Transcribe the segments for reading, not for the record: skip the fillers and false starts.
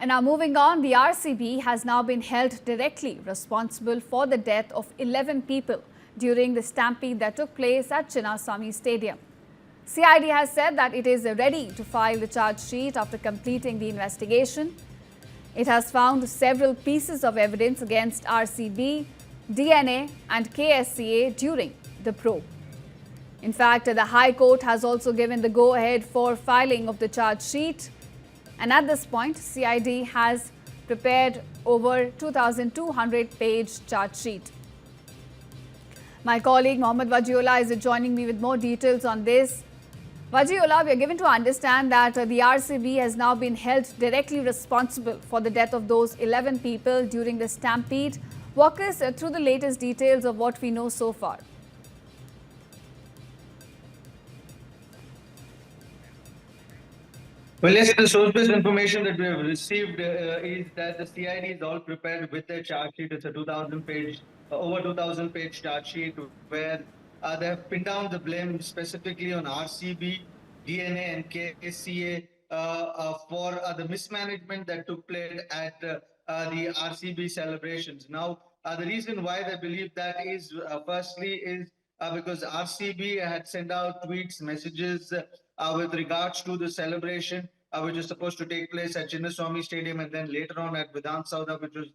And now moving on, the RCB has now been held directly responsible for the death of 11 people during the stampede that took place at Chinnaswamy Stadium. CID has said that it is ready to file the charge sheet after completing the investigation. It has found several pieces of evidence against RCB, DNA and KSCA during the probe. In fact, the High Court has also given the go-ahead for filing of the charge sheet. And at this point, CID has prepared over 2,200-page charge sheet. My colleague Mohammad Wajiola is joining me with more details on this. Wajiola, we are given to understand that the RCB has now been held directly responsible for the death of those 11 people during the stampede. Walk us through the latest details of what we know so far. Well, yes, the source-based information that we have received is that the CID is all prepared with their charge sheet. It's a 2,000-page, over 2,000-page charge sheet where they have pinned down the blame specifically on RCB, DNA, and KSCA for the mismanagement that took place at the RCB celebrations. Now, the reason why they believe that is, firstly, is because RCB had sent out tweets, messages with regards to the celebration, which is supposed to take place at Chinnaswamy Stadium and then later on at Vidhan Sauda, which was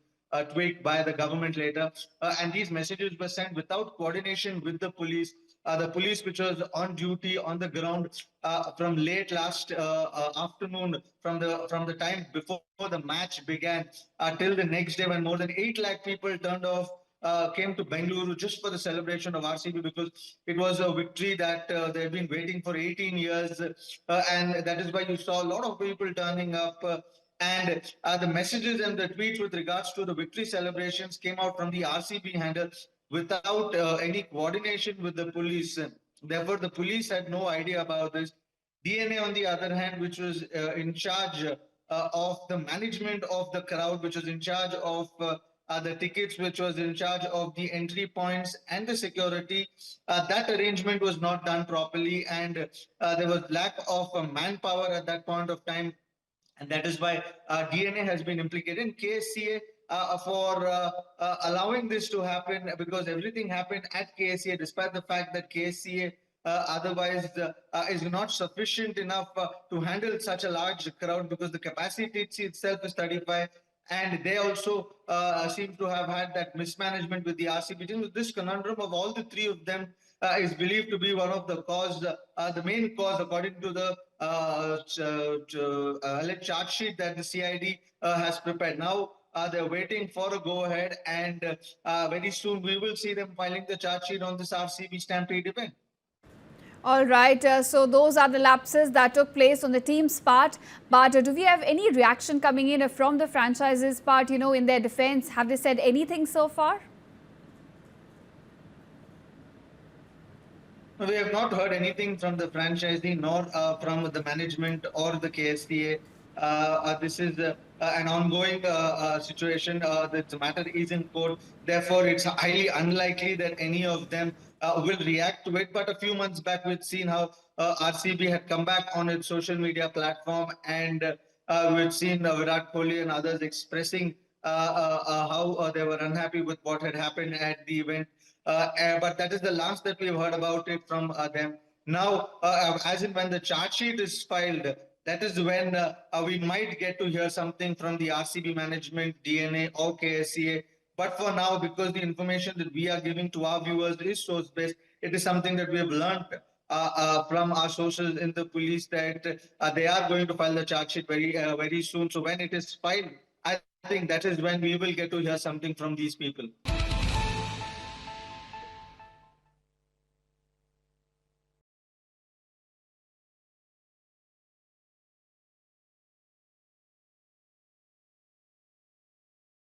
tweaked by the government later. And these messages were sent without coordination with the police. The police, which was on duty on the ground from late last afternoon, from the time before the match began till the next day, when more than 8 lakh people came to Bengaluru just for the celebration of RCB, because it was a victory that they've been waiting for 18 years. And that is why you saw a lot of people turning up. And the messages and the tweets with regards to the victory celebrations came out from the RCB handle without any coordination with the police. Therefore, the police had no idea about this. DNA, on the other hand, which was in charge of the management of the crowd, which was in charge of the tickets, which was in charge of the entry points and the security, that arrangement was not done properly, and there was lack of manpower at that point of time. And that is why DNA has been implicated in KSCA for allowing this to happen, because everything happened at KSCA, despite the fact that KSCA otherwise is not sufficient enough to handle such a large crowd, because the capacity itself is 35. And they also seem to have had that mismanagement with the RCB. This conundrum of all the three of them is believed to be one of the cause, the main cause, according to the charge sheet that the CID has prepared. Now they're waiting for a go-ahead, and very soon we will see them filing the charge sheet on this RCB Stampede event. All right, so those are the lapses that took place on the team's part. But do we have any reaction coming in from the franchise's part, in their defense? Have they said anything so far? We have not heard anything from the franchisee nor from the management or the KSCA. This is an ongoing situation. The matter is in court. Therefore, it's highly unlikely that any of them will react to it. But a few months back, we'd seen how RCB had come back on its social media platform, and we'd seen Virat Kohli and others expressing how they were unhappy with what had happened at the event. But that is the last that we've heard about it from them. Now, as in when the charge sheet is filed, that is when we might get to hear something from the RCB management, DNA or KSCA. But for now, because the information that we are giving to our viewers is source-based, it is something that we have learned from our sources in the police that they are going to file the charge sheet very soon. So when it is filed, I think that is when we will get to hear something from these people.